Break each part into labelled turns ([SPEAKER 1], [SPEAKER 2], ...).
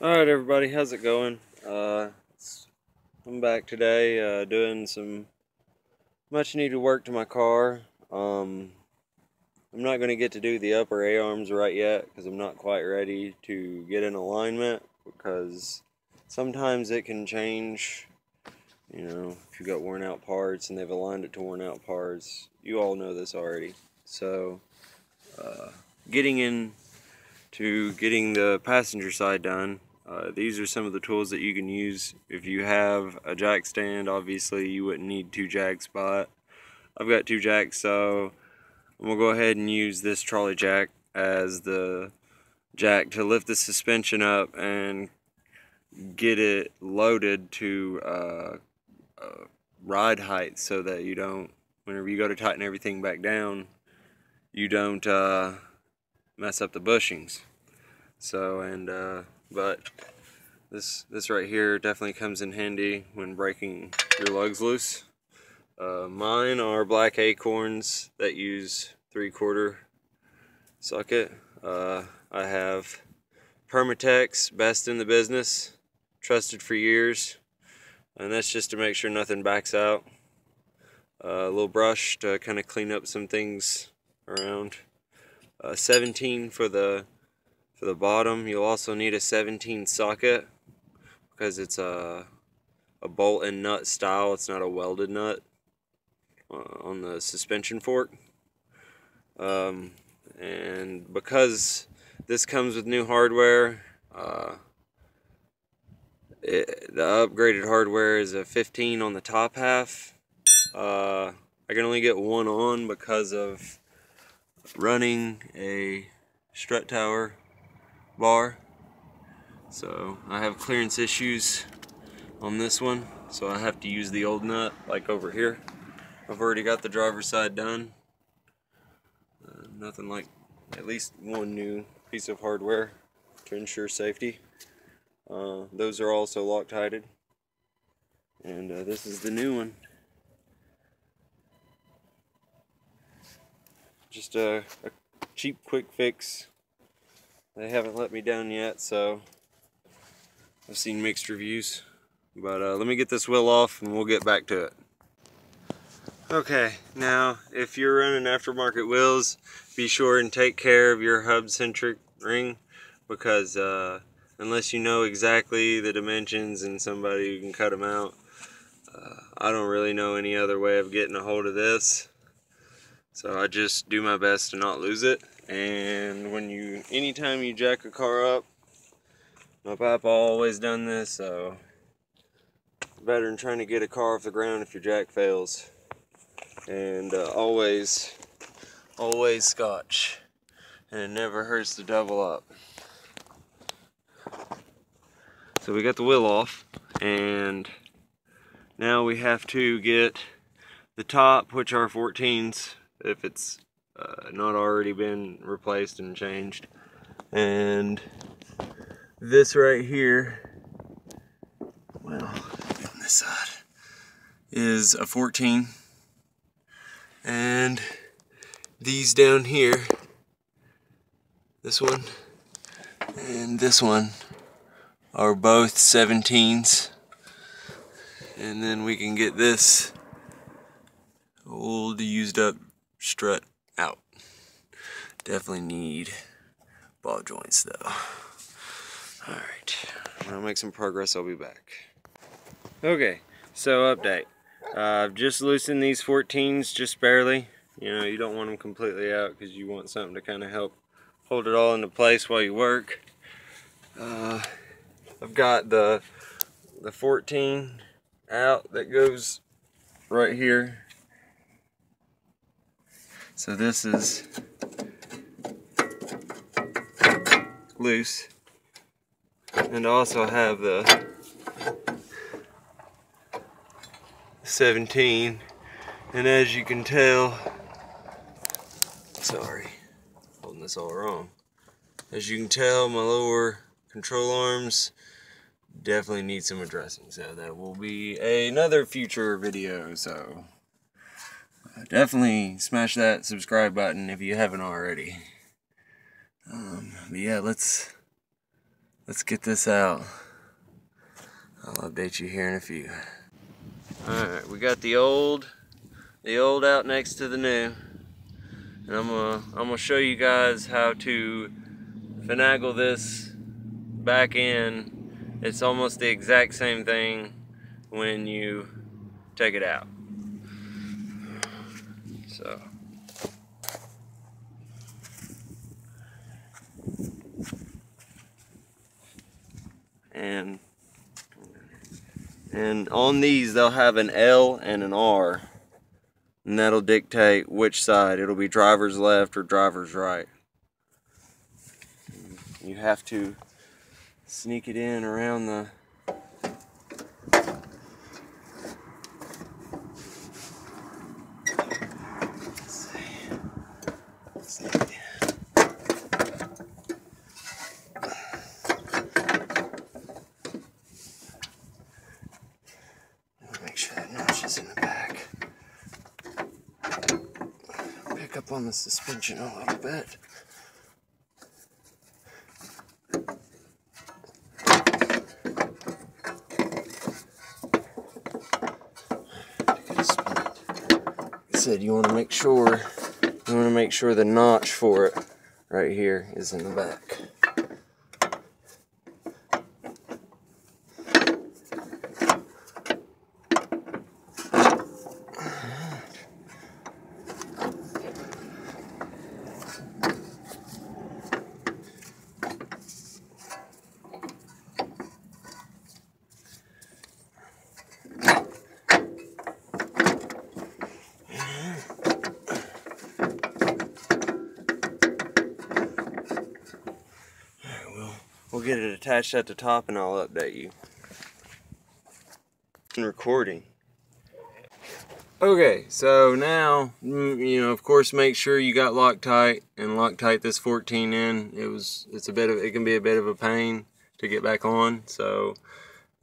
[SPEAKER 1] Alright everybody, how's it going? I'm back today doing some much needed work to my car. I'm not going to get to do the upper A-arms right yet because I'm not quite ready to get in alignment, because sometimes it can change, if you got worn out parts and they've aligned it to worn out parts. You all know this already. So getting the passenger side done, these are some of the tools that you can use. If you have a jack stand, obviously you wouldn't need 2 jacks, but I've got 2 jacks, so I'm going to go ahead and use this trolley jack as the jack to lift the suspension up and get it loaded to ride height, so that you don't, whenever you go to tighten everything back down, you don't mess up the bushings. So, but this right here definitely comes in handy when breaking your lugs loose. Mine are black acorns that use 3/4 socket. I have Permatex, best in the business, trusted for years, and that's just to make sure nothing backs out. A little brush to kind of clean up some things around. 17 for the bottom. You'll also need a 17 socket because it's a bolt and nut style. It's not a welded nut on the suspension fork. And because this comes with new hardware, the upgraded hardware is a 15 on the top half. I can only get one on because of running a strut tower bar, so I have clearance issues on this one, so I have to use the old nut like over here. I've already got the driver's side done. Nothing like at least one new piece of hardware to ensure safety. Those are also Loctited, and this is the new one. Just a cheap quick fix. They haven't let me down yet, so I've seen mixed reviews. But let me get this wheel off and we'll get back to it. Okay, now if you're running aftermarket wheels, be sure and take care of your hub-centric ring, because unless you know exactly the dimensions and somebody who can cut them out, I don't really know any other way of getting a hold of this. So I just do my best to not lose it. And anytime you jack a car up, my papa always done this, so better than trying to get a car off the ground if your jack fails. And always scotch, and it never hurts to double up. So we got the wheel off, and now we have to get the top, which are 14s, if it's not already been replaced and changed. And this right here, well, on this side, is a 14. And these down here, this one and this one, are both 17s. And then we can get this old used up strut out. Definitely need ball joints though. Alright, when I make some progress I'll be back. Okay, so update. I've just loosened these 14s just barely. You don't want them completely out because you want something to kind of help hold it all into place while you work. I've got the 14 out that goes right here. So this is loose. And I also have the 17, and as you can tell, sorry, holding this all wrong. As you can tell, my lower control arms definitely need some addressing, so that will be another future video. So definitely smash that subscribe button if you haven't already. But yeah, let's let's get this out. I'll update you here in a few. Alright, we got the old out next to the new. And I'm gonna show you guys how to finagle this back in. It's almost the exact same thing when you take it out. So and on these they'll have an L and an R, and that'll dictate which side. It'll be driver's left or driver's right. You have to sneak it in around the make sure that notch is in the back. Pick up on the suspension a little bit. Said you want to make sure the notch for it right here is in the back. We'll get it attached at the top and I'll update you. Recording. Okay, so now, of course, make sure you got Loctite and Loctite this 14 in. It can be a bit of a pain to get back on. So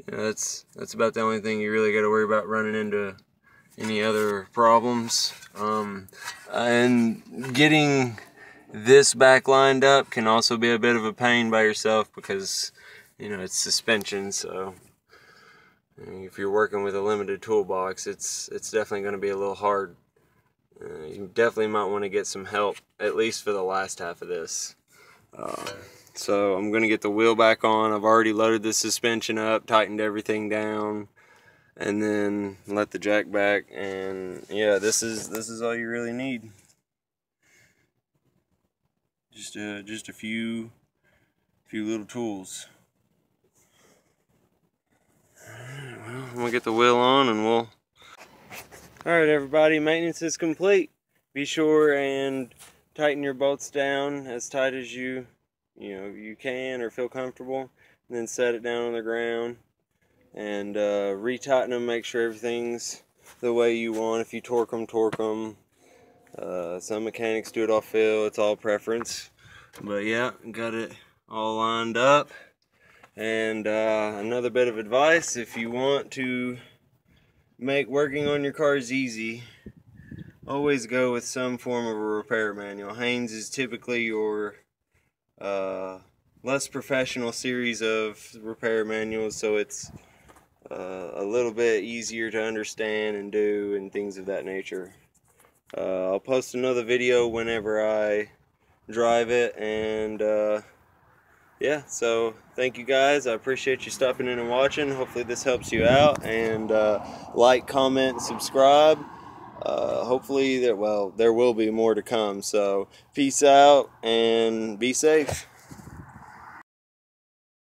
[SPEAKER 1] that's about the only thing you really got to worry about running into any other problems. And getting this back lined up can also be a bit of a pain by yourself because it's suspension. So if you're working with a limited toolbox, it's definitely going to be a little hard. You definitely might want to get some help, at least for the last half of this. So I'm going to get the wheel back on. I've already loaded the suspension up, tightened everything down, and then let the jack back. And yeah, this is all you really need. Just a few little tools. Alright, well, I'm gonna get the wheel on and we'll. Alright everybody, maintenance is complete. Be sure and tighten your bolts down as tight as you can or feel comfortable, and then set it down on the ground and retighten them. Make sure everything's the way you want. If you torque them. Some mechanics do it off feel. It's all preference. But yeah, got it all lined up. And another bit of advice: if you want to make working on your cars easy, always go with some form of a repair manual. Haynes is typically your less professional series of repair manuals, so it's a little bit easier to understand and do and things of that nature. I'll post another video whenever I drive it, and yeah, so thank you guys. I appreciate you stopping in and watching. Hopefully this helps you out, and like, comment, subscribe. Hopefully there will be more to come. So peace out and be safe.